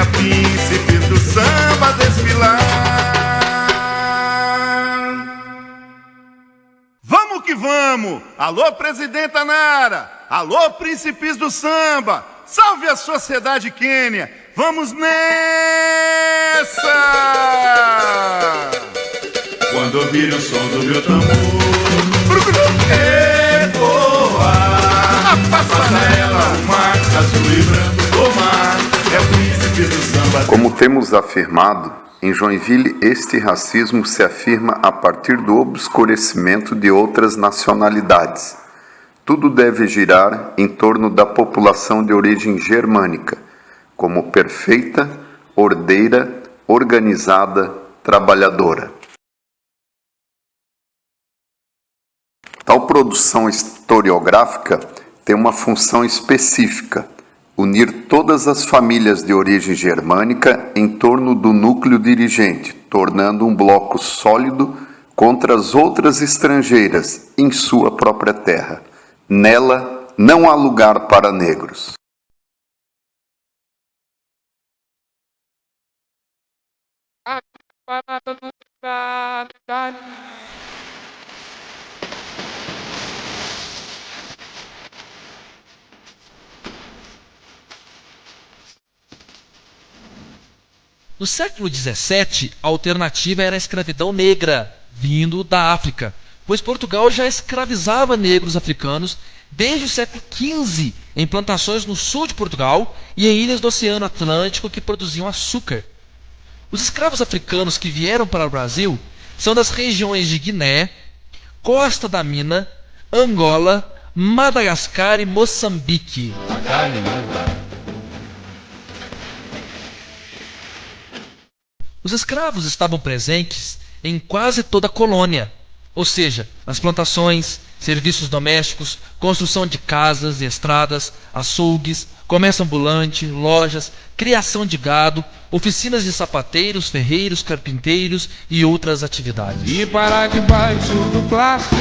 venha príncipes do samba desfilar. Vamos que vamos! Alô, presidenta Nara! Alô, príncipes do samba! Salve a sociedade quênia! Vamos nessa! Quando ouvir o som do meu tambor, ecoa a passarela, o mar azul e branco do mar, é o príncipe do samba. Como temos afirmado, em Joinville este racismo se afirma a partir do obscurecimento de outras nacionalidades. Tudo deve girar em torno da população de origem germânica, como perfeita, ordeira, organizada, trabalhadora. Tal produção historiográfica tem uma função específica: unir todas as famílias de origem germânica em torno do núcleo dirigente, tornando um bloco sólido contra as outras estrangeiras em sua própria terra. Nela não há lugar para negros. No século XVII, a alternativa era a escravidão negra, vindo da África, pois Portugal já escravizava negros africanos desde o século XV em plantações no sul de Portugal e em ilhas do Oceano Atlântico que produziam açúcar. Os escravos africanos que vieram para o Brasil são das regiões de Guiné, Costa da Mina, Angola, Madagascar e Moçambique. Os escravos estavam presentes em quase toda a colônia, ou seja, nas plantações, serviços domésticos, construção de casas e estradas, açougues, comércio ambulante, lojas, criação de gado, oficinas de sapateiros, ferreiros, carpinteiros e outras atividades. E para debaixo do plástico.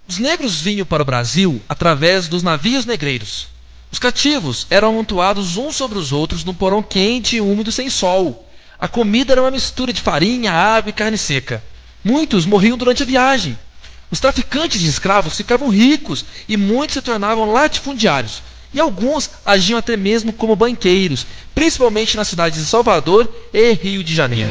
Os negros vinham para o Brasil através dos navios negreiros. Os cativos eram amontoados uns sobre os outros num porão quente e úmido sem sol. A comida era uma mistura de farinha, água e carne seca. Muitos morriam durante a viagem. Os traficantes de escravos ficavam ricos e muitos se tornavam latifundiários. E alguns agiam até mesmo como banqueiros, principalmente nas cidades de Salvador e Rio de Janeiro.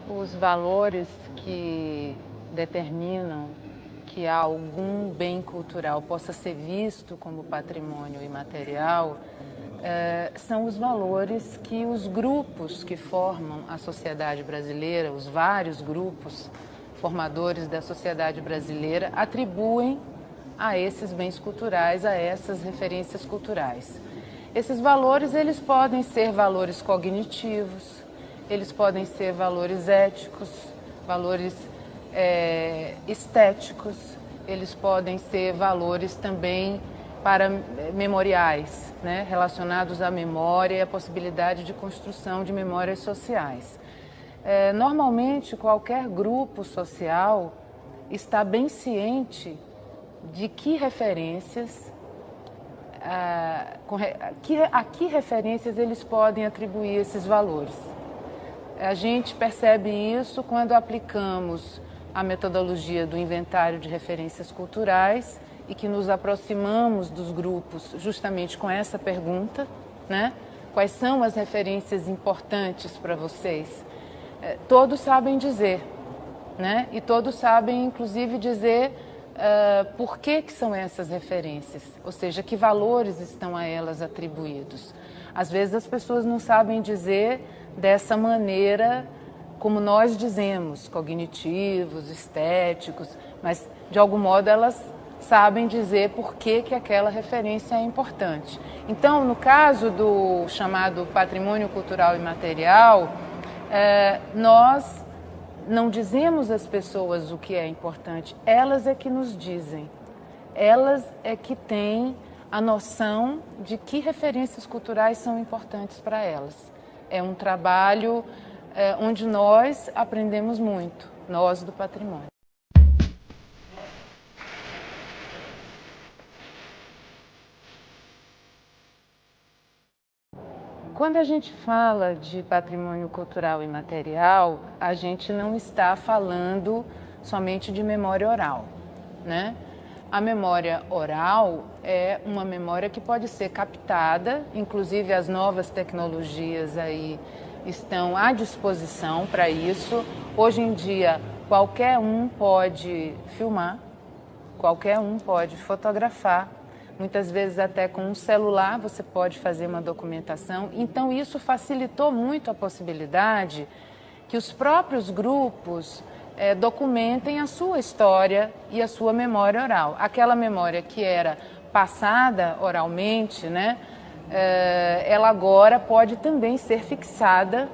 Os valores que determinam que algum bem cultural possa ser visto como patrimônio imaterial são os valores que os grupos que formam a sociedade brasileira, os vários grupos formadores da sociedade brasileira, atribuem a esses bens culturais, a essas referências culturais. Esses valores, eles podem ser valores cognitivos, eles podem ser valores éticos, valores estéticos, eles podem ser valores também para memoriais, né, relacionados à memória e à possibilidade de construção de memórias sociais. Normalmente, qualquer grupo social está bem ciente de que referências, a que referências eles podem atribuir esses valores. A gente percebe isso quando aplicamos a metodologia do inventário de referências culturais e que nos aproximamos dos grupos justamente com essa pergunta, né? Quais são as referências importantes para vocês? Todos sabem dizer, né? E todos sabem, inclusive, dizer por que são essas referências, ou seja, que valores estão a elas atribuídos. Às vezes as pessoas não sabem dizer dessa maneira como nós dizemos, cognitivos, estéticos, mas de algum modo elas sabem dizer por que aquela referência é importante. Então, no caso do chamado patrimônio cultural imaterial, nós não dizemos às pessoas o que é importante, elas é que nos dizem. Elas é que têm a noção de que referências culturais são importantes para elas. É um trabalho onde nós aprendemos muito, nós do patrimônio. Quando a gente fala de patrimônio cultural e material, a gente não está falando somente de memória oral, né? A memória oral é uma memória que pode ser captada, inclusive as novas tecnologias aí estão à disposição para isso. Hoje em dia, qualquer um pode filmar, qualquer um pode fotografar, muitas vezes até com um celular você pode fazer uma documentação. Então isso facilitou muito a possibilidade que os próprios grupos documentem a sua história e a sua memória oral. Aquela memória que era passada oralmente, né, ela agora pode também ser fixada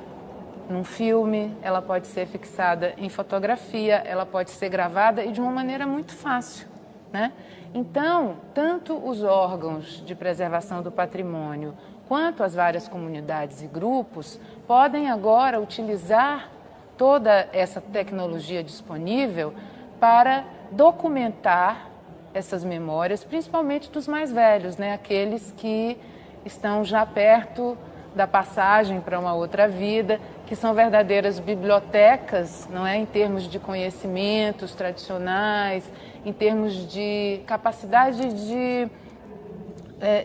num filme, ela pode ser fixada em fotografia, ela pode ser gravada e de uma maneira muito fácil, né? Então, tanto os órgãos de preservação do patrimônio quanto as várias comunidades e grupos podem agora utilizar toda essa tecnologia disponível para documentar essas memórias, principalmente dos mais velhos, né? Aqueles que estão já perto da passagem para uma outra vida, que são verdadeiras bibliotecas, não é? Em termos de conhecimentos tradicionais, em termos de capacidade de,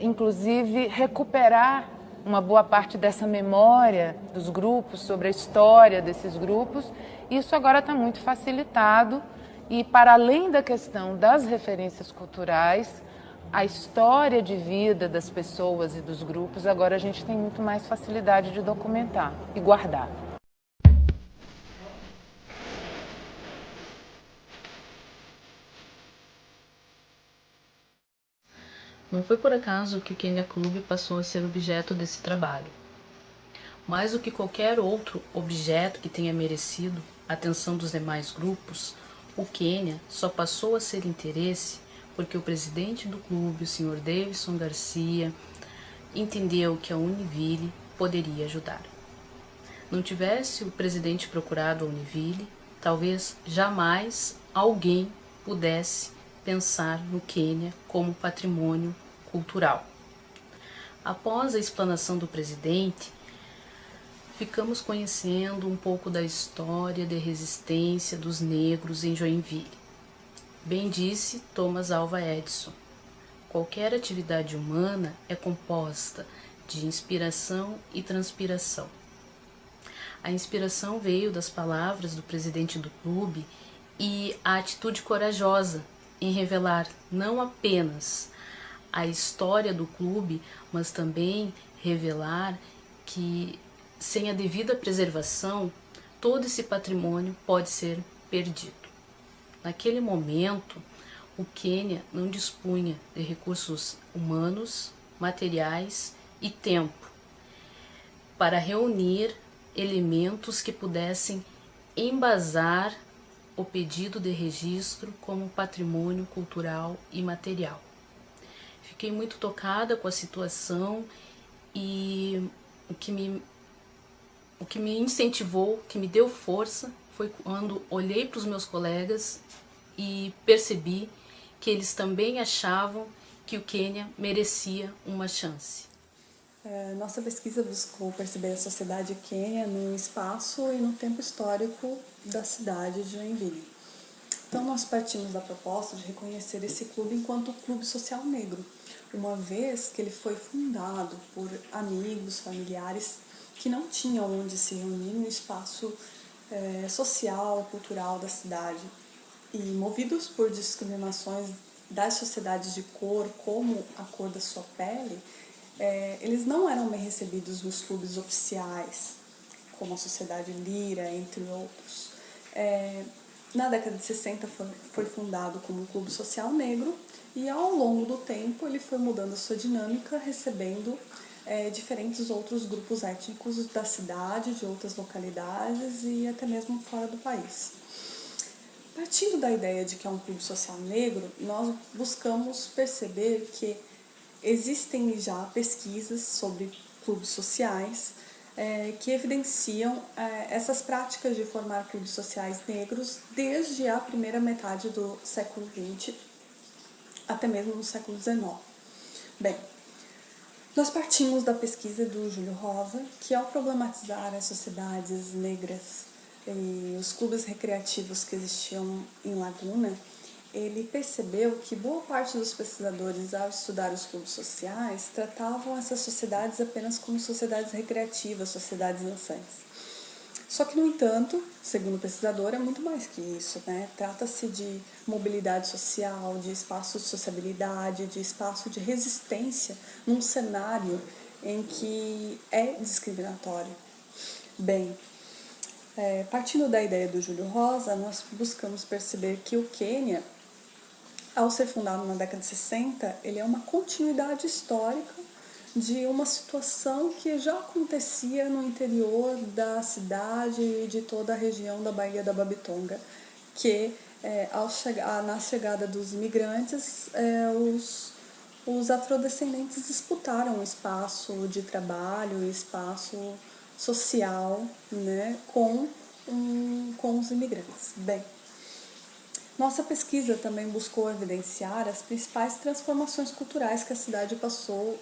inclusive, recuperar uma boa parte dessa memória dos grupos, sobre a história desses grupos. Isso agora está muito facilitado e, para além da questão das referências culturais, a história de vida das pessoas e dos grupos, agora a gente tem muito mais facilidade de documentar e guardar. Não foi por acaso que o Quênia Clube passou a ser objeto desse trabalho. Mais do que qualquer outro objeto que tenha merecido a atenção dos demais grupos, o Quênia só passou a ser interesse porque o presidente do clube, o Sr. Davidson Garcia, entendeu que a Univille poderia ajudar. Não tivesse o presidente procurado a Univille, talvez jamais alguém pudesse pensar no Quênia como patrimônio cultural. Após a explanação do presidente, ficamos conhecendo um pouco da história de resistência dos negros em Joinville. Bem disse Thomas Alva Edison, qualquer atividade humana é composta de inspiração e transpiração. A inspiração veio das palavras do presidente do clube e a atitude corajosa em revelar não apenas a história do clube, mas também revelar que, sem a devida preservação, todo esse patrimônio pode ser perdido. Naquele momento, o Quênia não dispunha de recursos humanos, materiais e tempo para reunir elementos que pudessem embasar o pedido de registro como patrimônio cultural e material. Fiquei muito tocada com a situação e o que me incentivou, que me deu força, foi quando olhei para os meus colegas e percebi que eles também achavam que o Quênia merecia uma chance. Nossa pesquisa buscou perceber a sociedade quênia no espaço e no tempo histórico da cidade de Joinville. Então nós partimos da proposta de reconhecer esse clube enquanto clube social negro, uma vez que ele foi fundado por amigos, familiares que não tinham onde se reunir no espaço social, cultural da cidade. E movidos por discriminações das sociedades de cor, como a cor da sua pele, eles não eram bem recebidos nos clubes oficiais, como a Sociedade Lira, entre outros. Na década de 60 foi fundado como um clube social negro e ao longo do tempo ele foi mudando a sua dinâmica, recebendo diferentes outros grupos étnicos da cidade, de outras localidades e até mesmo fora do país. Partindo da ideia de que é um clube social negro, nós buscamos perceber que existem já pesquisas sobre clubes sociais que evidenciam essas práticas de formar clubes sociais negros desde a primeira metade do século XX até mesmo no século XIX. Bem, nós partimos da pesquisa do Júlio Rosa, que ao problematizar as sociedades negras e os clubes recreativos que existiam em Laguna, ele percebeu que boa parte dos pesquisadores, ao estudar os clubes sociais, tratavam essas sociedades apenas como sociedades recreativas, sociedades dançantes. Só que, no entanto, segundo o pesquisador, é muito mais que isso, né? Trata-se de mobilidade social, de espaço de sociabilidade, de espaço de resistência num cenário em que é discriminatório. Bem, partindo da ideia do Júlio Rosa, nós buscamos perceber que o Quênia, ao ser fundado na década de 60, ele é uma continuidade histórica de uma situação que já acontecia no interior da cidade e de toda a região da Baía da Babitonga, que na chegada dos imigrantes, os afrodescendentes disputaram espaço de trabalho, espaço social, né, com os imigrantes. Bem, nossa pesquisa também buscou evidenciar as principais transformações culturais que a cidade passou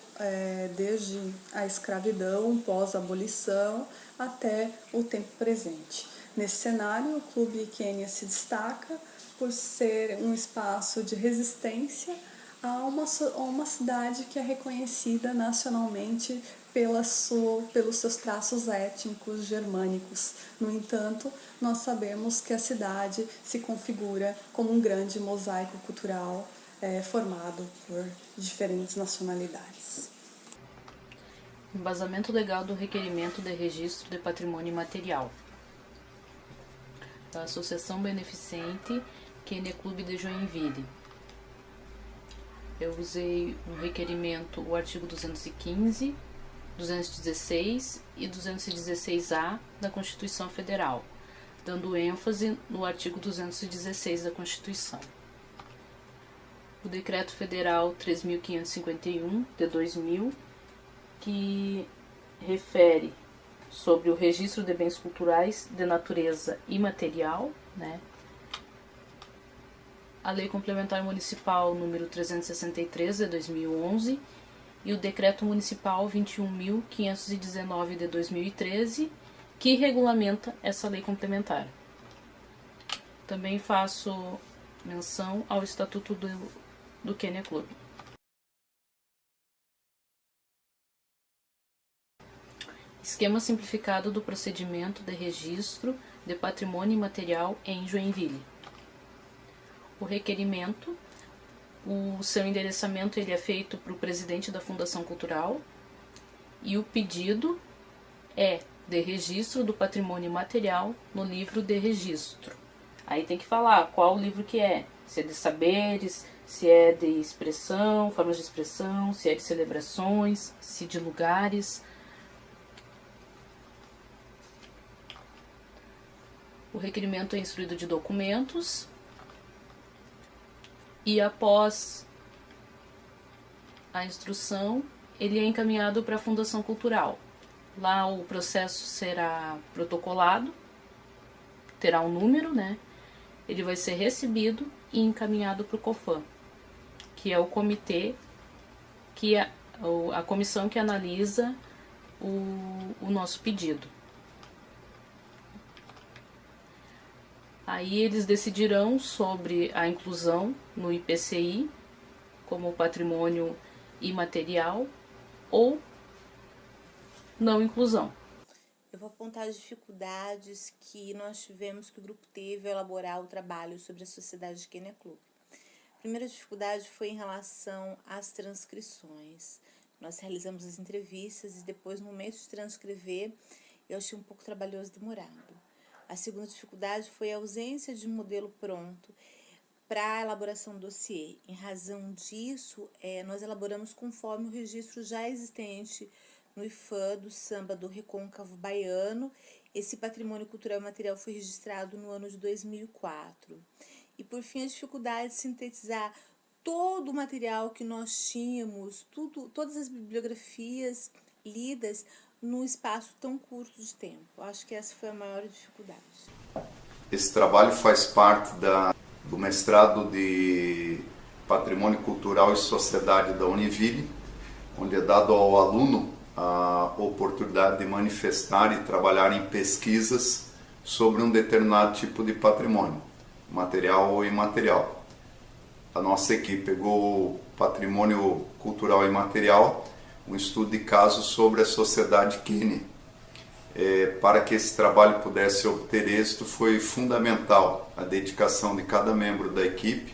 desde a escravidão, pós-abolição, até o tempo presente. Nesse cenário, o Clube Quênia se destaca por ser um espaço de resistência a uma cidade que é reconhecida nacionalmente pelos seus traços étnicos germânicos. No entanto, nós sabemos que a cidade se configura como um grande mosaico cultural formado por diferentes nacionalidades. Embasamento legal do requerimento de registro de patrimônio imaterial. Da Associação Beneficente Quênia Clube de Joinville. Eu usei no requerimento o artigo 215, 216 e 216-A da Constituição Federal, dando ênfase no artigo 216 da Constituição. O Decreto Federal 3.551, de 2000, que refere sobre o registro de bens culturais de natureza imaterial, né? A Lei Complementar Municipal número 363, de 2011, e o Decreto Municipal 21.519, de 2013, que regulamenta essa lei complementar. Também faço menção ao Estatuto do Quênia Clube. Esquema simplificado do procedimento de registro de patrimônio imaterial em Joinville. O requerimento, o seu endereçamento ele é feito para o presidente da Fundação Cultural e o pedido é de registro do patrimônio imaterial no livro de registro. Aí tem que falar qual livro que é, se é de saberes, se é de expressão, formas de expressão, se é de celebrações, se de lugares. O requerimento é instruído de documentos e após a instrução, ele é encaminhado para a Fundação Cultural. Lá o processo será protocolado, terá um número, né? Ele vai ser recebido e encaminhado para o COFAM, que é o comitê, que é a comissão que analisa o nosso pedido. Aí eles decidirão sobre a inclusão no IPCI como patrimônio imaterial ou não inclusão. Eu vou apontar as dificuldades que nós tivemos, que o grupo teve ao elaborar o trabalho sobre a Sociedade Quênia Clube. A primeira dificuldade foi em relação às transcrições. Nós realizamos as entrevistas e depois, no momento de transcrever, eu achei um pouco trabalhoso e demorado. A segunda dificuldade foi a ausência de um modelo pronto para a elaboração do dossiê. Em razão disso, nós elaboramos conforme o registro já existente no IFAM do samba do Recôncavo Baiano. Esse patrimônio cultural e material foi registrado no ano de 2004. E, por fim, a dificuldade de sintetizar todo o material que nós tínhamos, todas as bibliografias lidas num espaço tão curto de tempo. Acho que essa foi a maior dificuldade. Esse trabalho faz parte do mestrado de Patrimônio Cultural e Sociedade da Univille, onde é dado ao aluno a oportunidade de manifestar e trabalhar em pesquisas sobre um determinado tipo de patrimônio, material ou imaterial. A nossa equipe pegou patrimônio cultural e imaterial, um estudo de caso sobre a sociedade Quênia. Para que esse trabalho pudesse obter êxito, foi fundamental a dedicação de cada membro da equipe,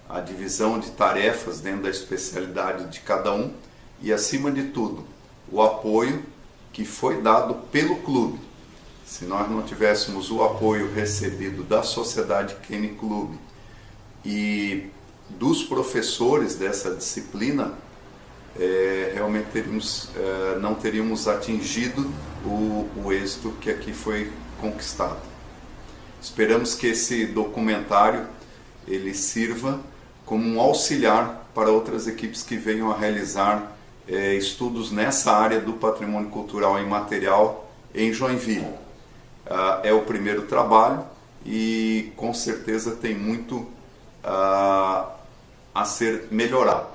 a divisão de tarefas dentro da especialidade de cada um e, acima de tudo, o apoio que foi dado pelo clube. Se nós não tivéssemos o apoio recebido da Sociedade Quênia Clube e dos professores dessa disciplina, realmente não teríamos atingido o êxito que aqui foi conquistado. Esperamos que esse documentário ele sirva como um auxiliar para outras equipes que venham a realizar estudos nessa área do patrimônio cultural imaterial em Joinville. É o primeiro trabalho e com certeza tem muito a ser melhorado.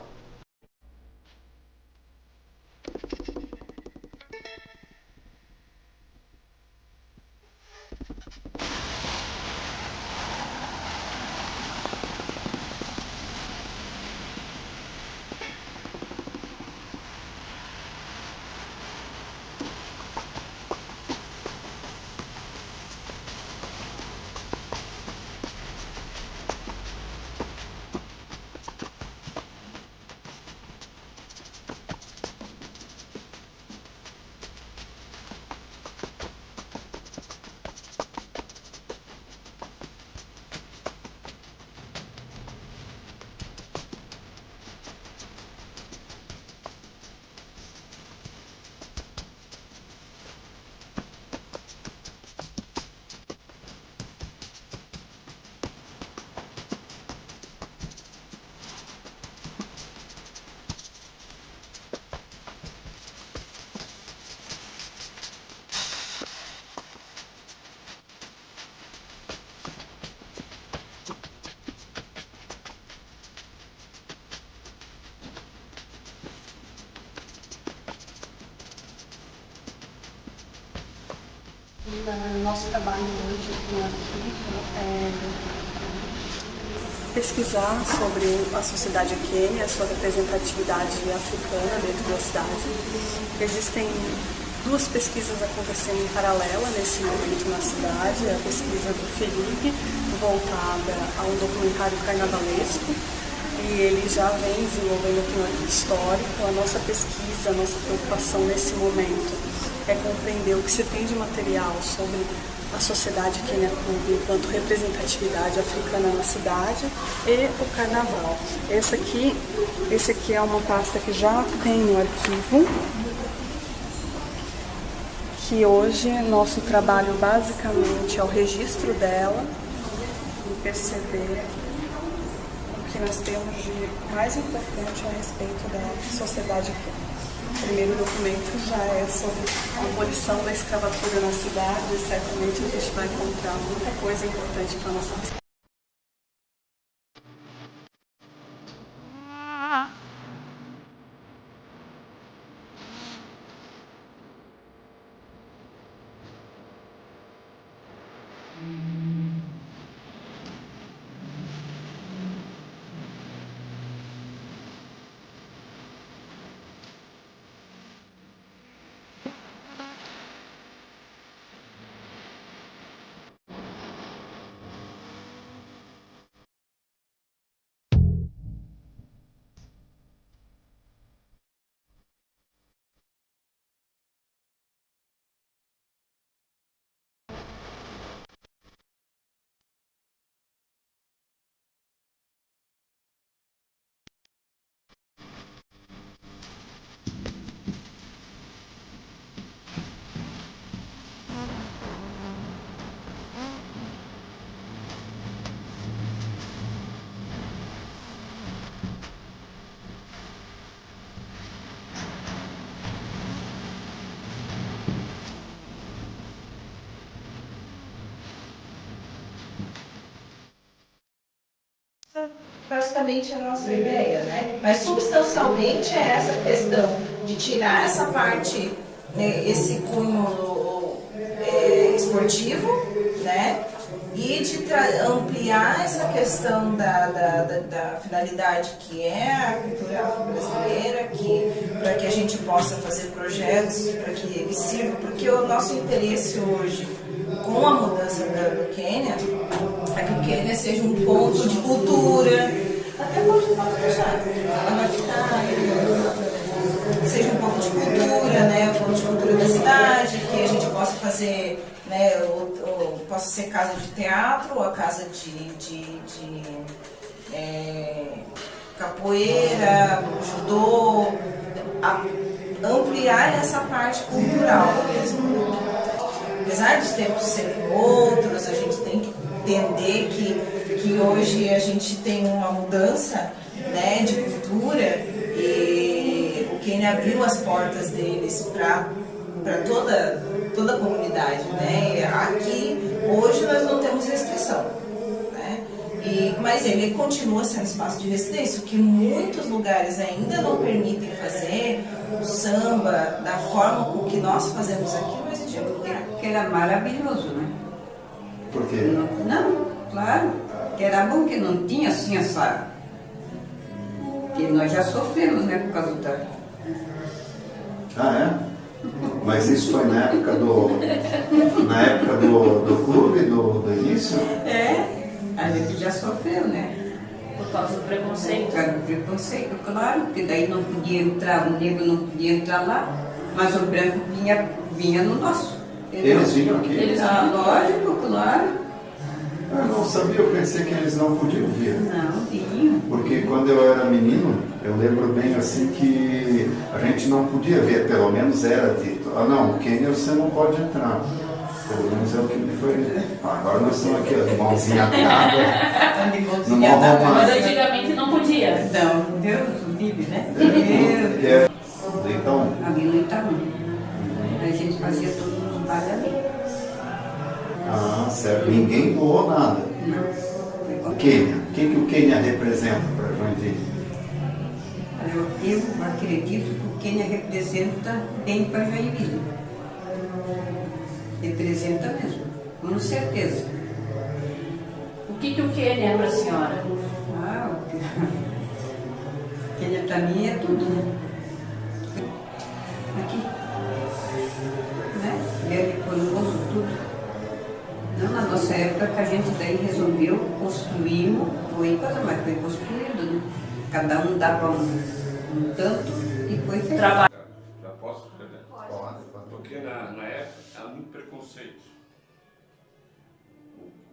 O nosso trabalho hoje no arquivo é pesquisar sobre a sociedade quênia, a sua representatividade africana dentro da cidade. Existem duas pesquisas acontecendo em paralela nesse momento na cidade. A pesquisa do Felipe, voltada a um documentário carnavalesco, e ele já vem desenvolvendo aqui no arquivo histórico. A nossa pesquisa, a nossa preocupação nesse momento é compreender o que se tem de material sobre a sociedade Quênia Clube enquanto representatividade africana na cidade e o carnaval. Esse aqui é uma pasta que já tem no arquivo, que hoje nosso trabalho basicamente é o registro dela e perceber o que nós temos de mais importante a respeito da sociedade Quênia. O primeiro documento já é sobre a abolição da escravatura na cidade, e certamente a gente vai encontrar muita coisa importante para a nossa pesquisa. basicamente a nossa ideia, né? Mas substancialmente é essa questão de tirar essa parte, né, esse cunho esportivo, né? E de ampliar essa questão da finalidade que é a cultura afro-brasileira, para que a gente possa fazer projetos, para que ele sirva, porque o nosso interesse hoje, com a mudança do Quênia, é que o Quênia seja um ponto de cultura, até pode deixar, ela vai ficar, seja um ponto de cultura, né, um ponto de cultura da cidade, que a gente possa fazer, né, possa ser casa de teatro, ou a casa de capoeira, judô, ampliar essa parte cultural mesmo. Apesar dos tempos serem outros, a gente tem que entender que hoje a gente tem uma mudança, né, de cultura, e o Quênia abriu as portas deles para toda a comunidade, né? Aqui hoje nós não temos restrição, né? Mas ele continua sendo espaço de residência, o que muitos lugares ainda não permitem fazer o samba da forma com que nós fazemos aqui, mas existe outro lugar. Que era maravilhoso, né? Por quê? Não, claro, que era bom que não tinha assim essa... que nós já sofremos, né, por causa da... Ah, é? Mas isso foi na época do clube, do início? É, a gente já sofreu, né? Por causa do preconceito. Por causa do preconceito, claro, porque daí não podia entrar, o negro não podia entrar lá, mas o branco vinha no nosso. Eles vinham aqui? Lógico, claro. Eu não sabia, eu pensei que eles não podiam vir. Não, vinham. Porque quando eu era menino, eu lembro bem assim que a gente não podia ver, pelo menos era dito, não, o Quênia você não pode entrar. Pelo menos é o que me foi dito. Agora nós estamos aqui, de mãozinha atada. Mas antigamente não podia. Então, Deus livre, né? Então, ali no Itaú. A gente fazia todos os bailes ali. Ah, certo. Ninguém doou nada. Não. O Quênia. O que o Quênia representa para Joinville? Eu acredito que o Quênia representa bem para Joinville. Representa mesmo, com certeza. O que o Quênia é para a senhora? O Quênia para mim é tudo, né? Aqui. Né? Ele formoso, tudo. Não, na nossa época que a gente daí resolveu construir, foi coisa, mas foi construído, né? Cada um dava um tanto e foi feito. Já posso escrever? Pode. Porque na época há muito preconceito.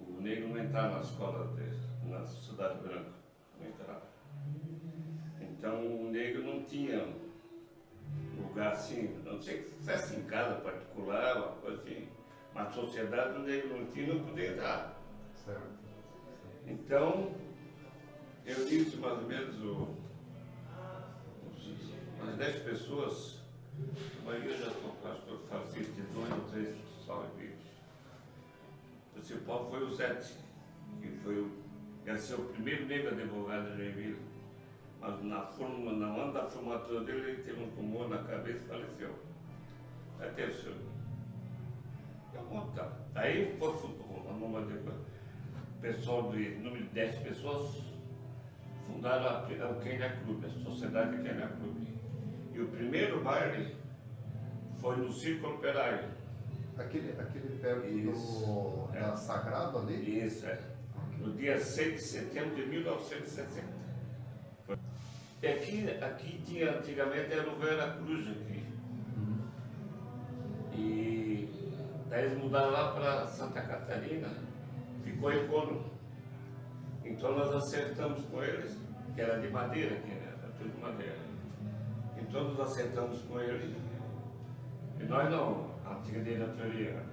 O negro não entrava na escola dele, na sociedade branca, não entrava. Então o negro não tinha lugar assim, não sei que festa em casa particular, uma coisa assim. Mas a sociedade o negro não tinha, não podia entrar. Certo. Então, eu disse mais ou menos umas 10 pessoas, a maioria já estou falecido de 2 ou 3 só vivos. O principal foi o Zete, que ia ser o primeiro negro advogado de Joinville. Mas na ano da formatura dele, ele teve um tumor na cabeça e faleceu. Até o senhor. Aí foi o pessoal de número de 10 pessoas fundaram o Quênia Clube, a Sociedade Quênia Clube. E o primeiro baile foi no Círculo Operário. Aquele perto da Sagrado ali? Isso, é. No dia 6 de setembro de 1960. Aqui tinha, antigamente era o Vera Cruz aqui. E daí eles mudaram lá para Santa Catarina, ficou Econo. Então nós acertamos com eles, que era de madeira aqui, né? Era tudo de madeira. Então nós acertamos com eles, e nós não, a antiga diretoria,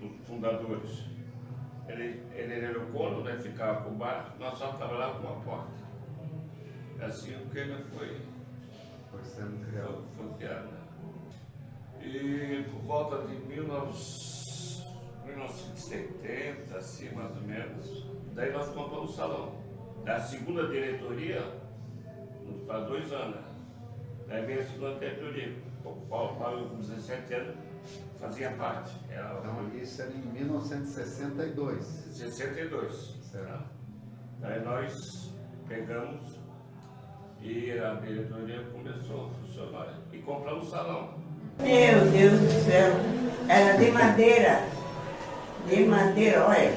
os fundadores. Ele era o Econo, né? Ficava por baixo, nós só trabalhávamos com uma porta. Assim o Quênia foi sendo criado. Foi criado, né? E por volta de 1970, assim mais ou menos, daí nós compramos um salão. da segunda diretoria, faz 2 anos. Daí veio a segunda diretoria, o Paulo com 17 anos fazia parte. Então isso era em 1962. 62. Certo. Daí nós pegamos e a diretoria começou a funcionar e compramos um salão. Meu Deus do céu, era de madeira. De madeira, olha.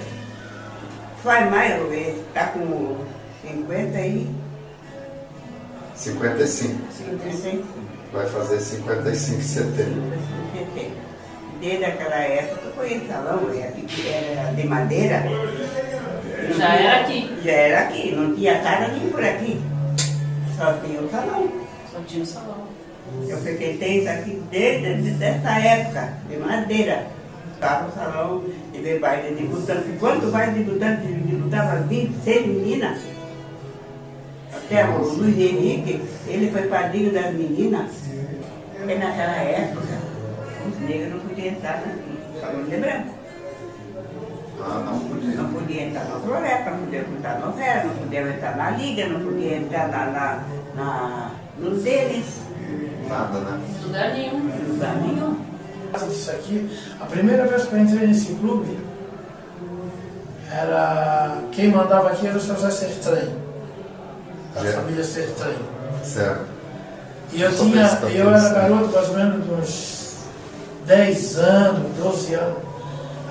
Faz mais, eu vejo, tá com 50 aí. 55. 55. Vai fazer 55 em setembro. Desde aquela época eu conheço salão, era de madeira. Já era aqui. Já era aqui, não tinha casa nem por aqui. Só tinha o salão. Só tinha o salão. Eu frequentei isso aqui desde essa época, de madeira. Estava o salão de ver baile de debutante. Quanto baile de debutante debutava? 26 meninas. Até o Luiz Henrique, ele foi padrinho das meninas. E naquela época, os negros não podiam entrar no salão de branco. Ah, não podia. Não podia entrar na floresta, não podia entrar na novela, não podia entrar na liga, não podia entrar nos deles. Nada, né? Lugar nenhum. Lugar nenhum. Isso aqui, a primeira vez que eu entrei nesse clube, quem mandava aqui era o José Sertranho, da família Sertranho. Certo. E eu era garoto mais ou menos de uns 10 anos, 12 anos.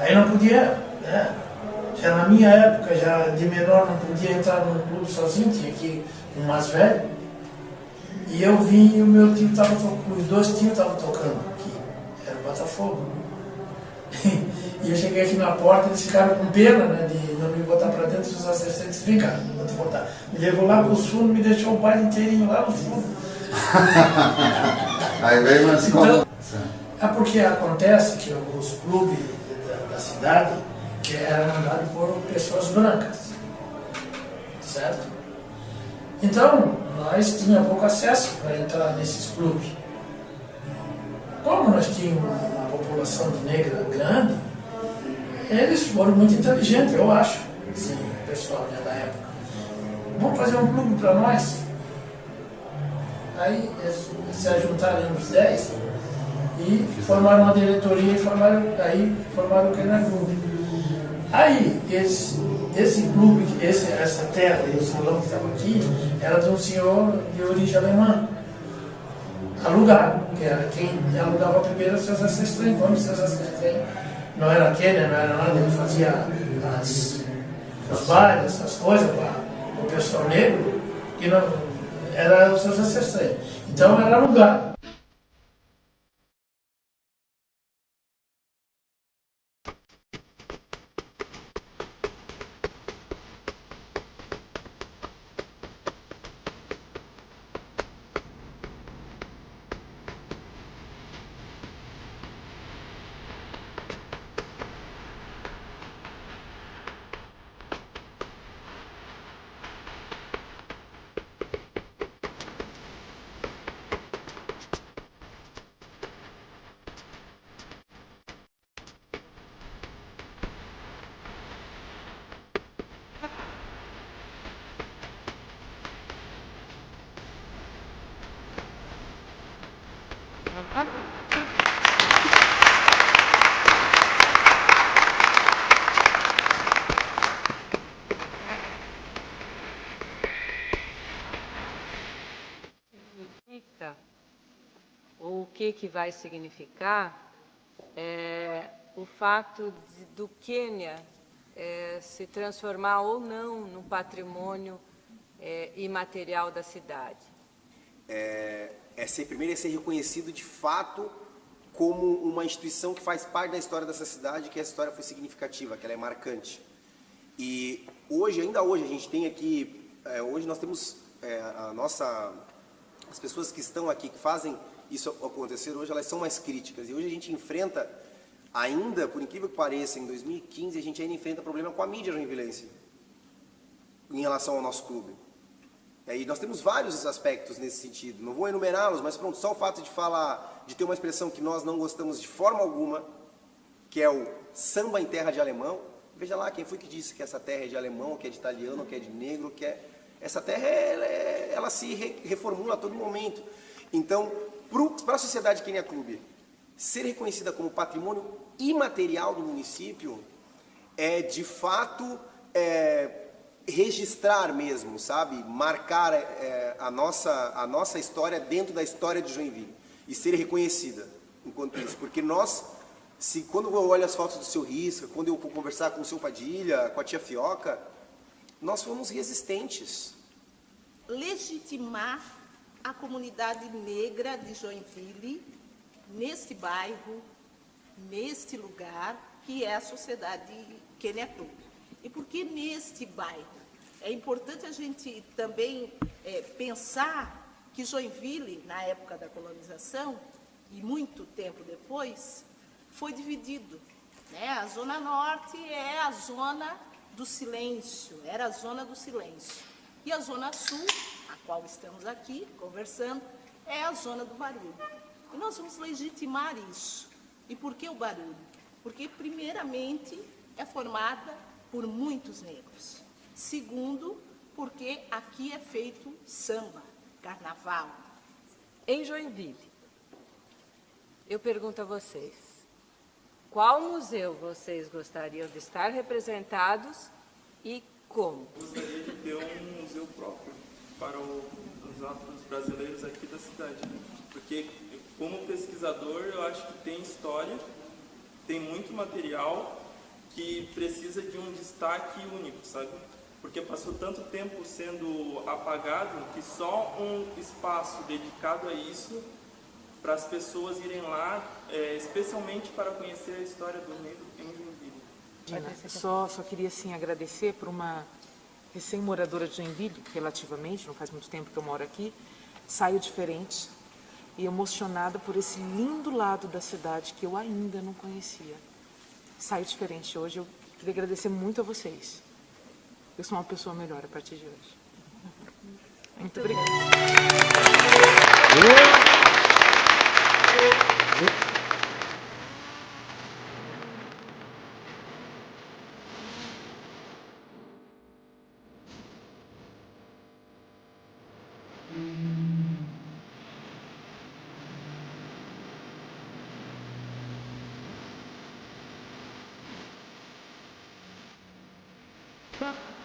Aí não podia, né? Já na minha época, já de menor, não podia entrar num clube sozinho, tinha que ir com um mais velho. E eu vim e o meu tio estava tocando, os 2 tios estavam tocando aqui, era o Botafogo. E eu cheguei aqui na porta, eles ficaram com pena, né, de não me botar para dentro, os assistentes, vem cá, vou te botar. Me levou lá pro fundo, me deixou o baile inteirinho lá no fundo. Aí veio uma escola. Então, é porque acontece que os clubes da cidade que eram mandados por pessoas brancas, certo? Então, nós tínhamos pouco acesso para entrar nesses clubes. Como nós tínhamos uma população de negra grande, eles foram muito inteligentes, eu acho, sim, o pessoal da época. Vamos fazer um clube para nós? Aí eles se ajuntaram uns 10 e formaram uma diretoria e formaram o Kenia Clube. Aí, esse clube, essa terra e o salão que estava aqui, era de um senhor de origem alemã. Alugado, que era quem alugava primeiro os seus assistentes. Quando os seus assistentes não era Kenia, não era nada, ele fazia os bailes, essas coisas para o pessoal negro, que não era os seus assistentes. Então era alugado. O que vai significar o fato do Quênia se transformar ou não no patrimônio imaterial da cidade. Primeiro é ser reconhecido de fato como uma instituição que faz parte da história dessa cidade, que essa história foi significativa, que ela é marcante. E hoje, ainda hoje, a gente tem aqui, hoje nós temos as pessoas que estão aqui, que fazem isso acontecer, hoje elas são mais críticas. E hoje a gente enfrenta, ainda, por incrível que pareça, em 2015, a gente ainda enfrenta problema com a mídia joinvilense em relação ao nosso clube. E nós temos vários aspectos nesse sentido, não vou enumerá-los, mas pronto, só o fato de falar, de ter uma expressão que nós não gostamos de forma alguma, que é o samba em terra de alemão, Veja lá, quem foi que disse que essa terra é de alemão, que é de italiano, que é de negro, essa terra ela se reformula a todo momento. Então, para a Sociedade Quênia Clube ser reconhecida como patrimônio imaterial do município é, de fato, registrar mesmo, sabe? Marcar a nossa história dentro da história de Joinville e ser reconhecida enquanto isso. Porque quando eu olho as fotos do seu Risca, quando eu vou conversar com o seu Padilha, com a tia Fioca, nós fomos resistentes. Legitimar a comunidade negra de Joinville neste bairro, neste lugar, que é a Sociedade Quênia Clube. E por que neste bairro? É importante a gente também pensar que Joinville, na época da colonização, e muito tempo depois, foi dividido, né? A Zona Norte é a zona do silêncio, era a zona do silêncio. E a Zona Sul, a qual estamos aqui conversando, é a zona do barulho. E nós vamos legitimar isso. E por que o barulho? Porque, primeiramente, é formada por muitos negros. Segundo, porque aqui é feito samba, carnaval. Em Joinville, eu pergunto a vocês, qual museu vocês gostariam de estar representados e como? Gostaria de ter um museu próprio para os afros brasileiros aqui da cidade, porque como pesquisador eu acho que tem história, tem muito material que precisa de um destaque único, sabe? Porque passou tanto tempo sendo apagado que só um espaço dedicado a isso, para as pessoas irem lá, especialmente para conhecer a história do negro em Joinville. Só queria assim agradecer por uma recém-moradora de Joinville, relativamente, não faz muito tempo que eu moro aqui, saiu diferente e emocionada por esse lindo lado da cidade que eu ainda não conhecia. Saiu diferente hoje, eu queria agradecer muito a vocês. Eu sou uma pessoa melhor a partir de hoje. Muito obrigada. Fuck.